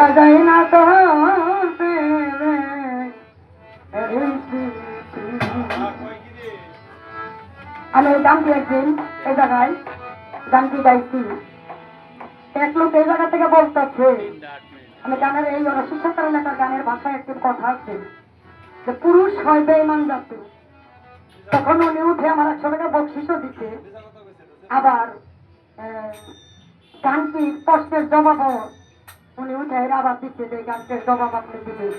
ভোলা যায় না তো আমি গানটি একদিন এই জায়গায় গানটি গাইছি। এক লোক এই জায়গা থেকে বলতেছে, আমি গানের এই শিক্ষার এলাকার গানের ভাষায় একটি কথা আছে যে পুরুষ হয় বেঈমান জাতি। তখন উনি উঠে আমার 100 টাকা বকশিসও দিতে, আবার গানটির প্রশ্নের জবাবও উনি উঠে আবার দিচ্ছে যে গানটির জবাব আপনি দিবেন।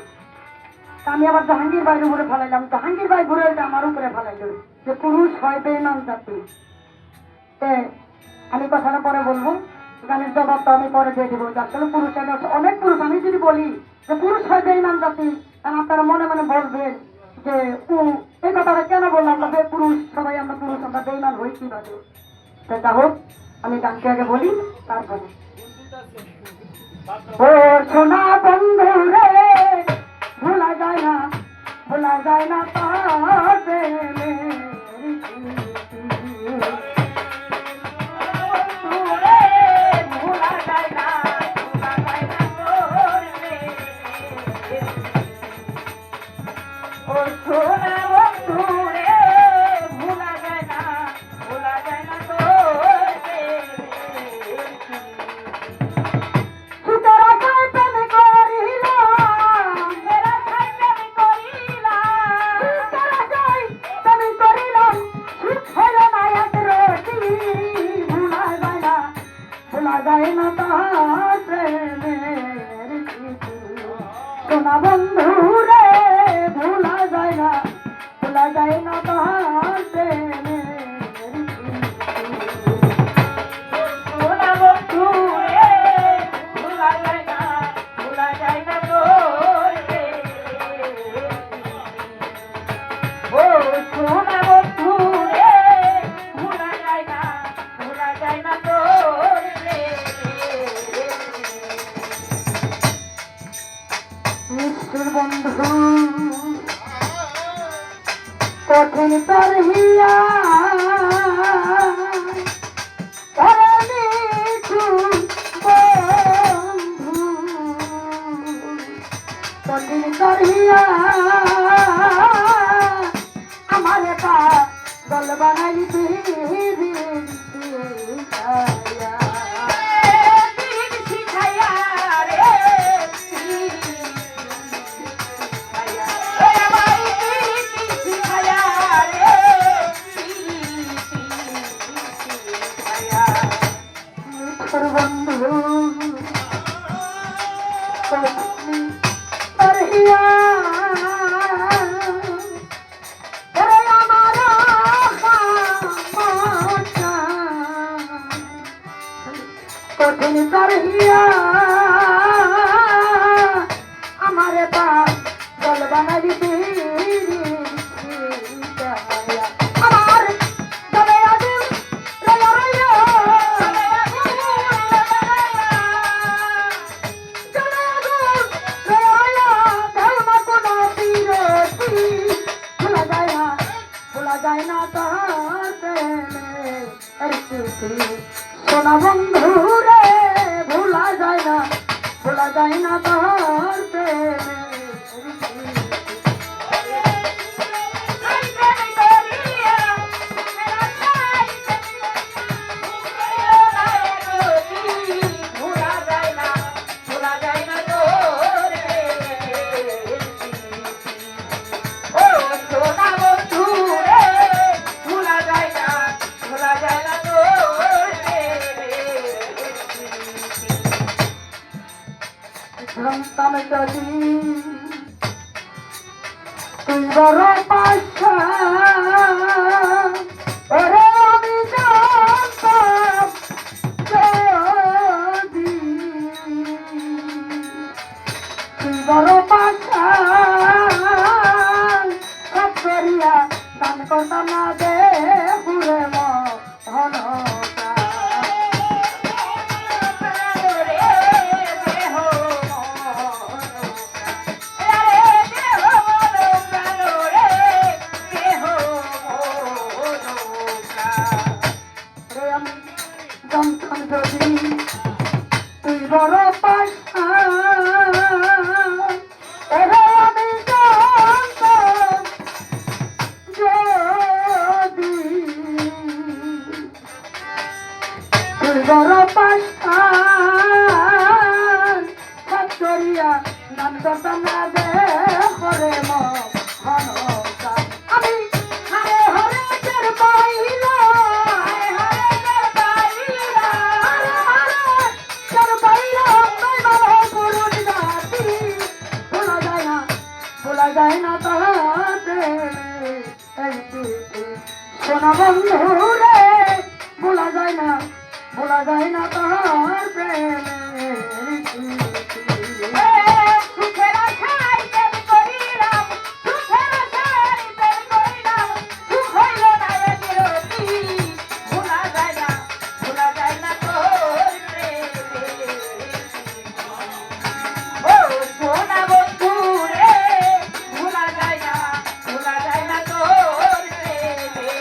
আমি আবার জাহাঙ্গীর ভাইয়ের উপরে ফেলাইলাম, জাহাঙ্গীর ভাই ঘুরে আমার উপরে ফেলাইল যে পুরুষ হয় বেঈমান জাতি। আমি কথাটা পরে বলবো, গানের জবাবটা আমি পরে দিয়ে দেবো। আসলে পুরুষ অনেক পুরুষ, আমি যদি বলি যে পুরুষ হয় বেঈমান জাতি, আপনারা মনে মনে বলবেন যে এই কথাটা কেন বললাম, আমরা পুরুষ সবাই, আমরা পুরুষ, আমরা বেঈমান হই কিভাবে। যা হোক, আমি গানকে আগে বলি তারপরে। ও সোনা বন্ধু রে, ভোলা যায় না, ভোলা যায় না পাবে সোনা বন্ধু রে, ভোলা যায় না, ভোলা যায় না তাহার সোনা বন্ধু রে, ভোলা যায় না, ভোলা যায় না তোর ও সোনা বন্ধু রে, ভোলা যায় না, ভোলা যায় না তোর নিষ্ঠুর বন্ধু কঠিন তোর হিয়া কঠিন তোর হিয়া আমার এটা দল বানাই বন্ধু কঠিন তার হিয়া আমার এটা জল বানাই দিতে সোনা বন্ধু রে, ভোলা যায় না, ভোলা যায় না তাহার প্রেমে। জানতাম যদি তুই বড় পাশা, ওরে আমি জানতাম যদি তুই বড় পাশা, সব করিয়া দান করতাম না দে পুরে মন সোনা বন্ধু রে ভোলা যায় না তাহার প্রেমের স্মৃতি। সুখের আশায় প্রেম করিলাম, সুখের আশায় প্রেম করিলাম, সুখ হইল না একরতি। ভোলা যায় না তোর প্রেমের ও সোনা বন্ধু রে, ভোলা যায় না তোর প্রেমের।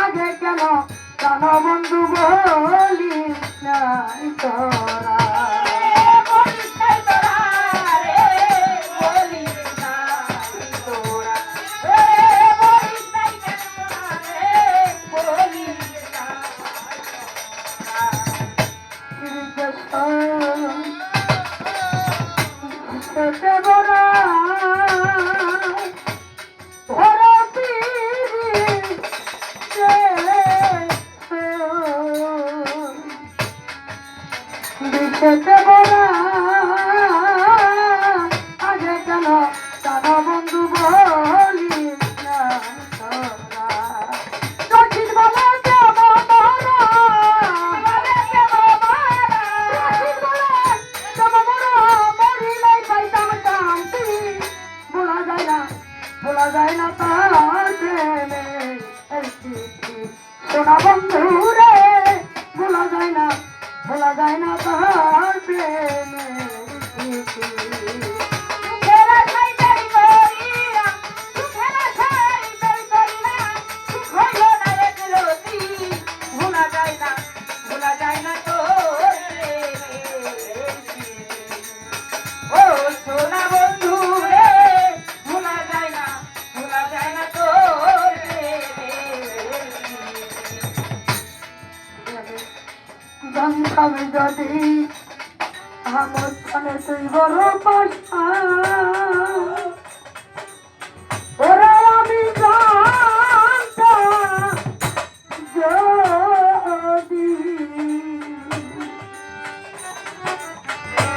আগে কেন বন্ধু বলিস নাই তোরা বলিস নাই তোরা রে, বলিস নাই তোরা, বলিস নাই কেন তোরা রে, বলিস নাই আগে কেন বন্ধু বলিস না তোরা রশিদ বলে দেব মোরা, রশিদ বলে দেব মোরা, মরিলেই পাইতাম শান্তি। ভোলা যায় না তার প্রেমের স্মৃতি। সোনা বন্ধু রে ভোলা যায় না তার প্রেমের স্মৃতি। সুখের আশায় প্রেম করিলাম, সুখের আশায় প্রেম করিলাম, সুখ হইল না একরতি। ভোলা যায় না তোর প্রেমের স্মৃতি। ও সোনা বন্ধু রে, ভোলা যায় না তোর প্রেমের স্মৃতি। জানতাম যদি আমার স্থানে তুই বড় পাশা, ওরা আমি জানতাম যদি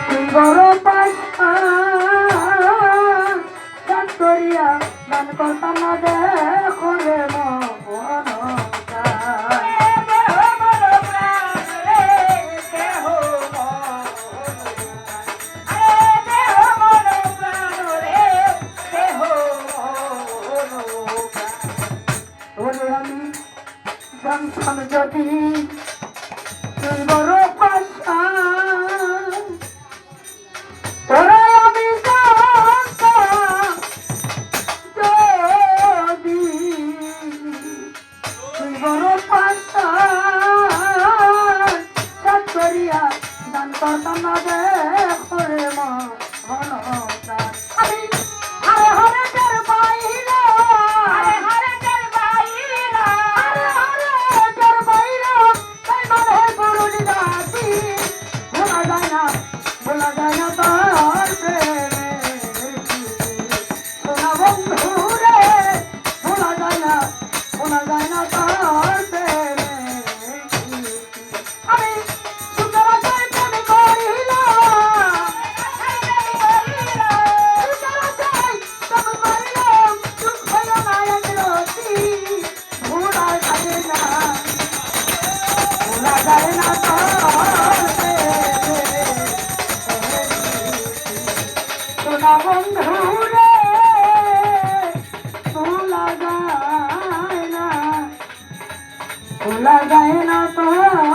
তুই বড় পাশা গান করিয়া গান করতাম না দেখো রে মন জানতাম যদি তুই বড় পাশা, ওরা আমি জানতাম যদি তুই বড় পাশা চাঁদ করিয়া গান করতাম না দেখো রে মন আমি হারে হারে টের পাইলাম, আরে হারে টের পাইলাম, তাই মানে পুরুষ জাতি। ভোলা যায় না তার প্রেমের স্মৃতি। সোনা বন্ধু রে ভোলা যায় না তার প্রেমের স্মৃতি। আমি সুখের আশায় প্রেম করিলাম, সুখের আশায় প্রেম করিলাম, সুখ হইল না একরতি। ভোলা যায় না তার প্রেমের স্মৃতি। সোনা বন্ধু রে ভোলা যায় না তোর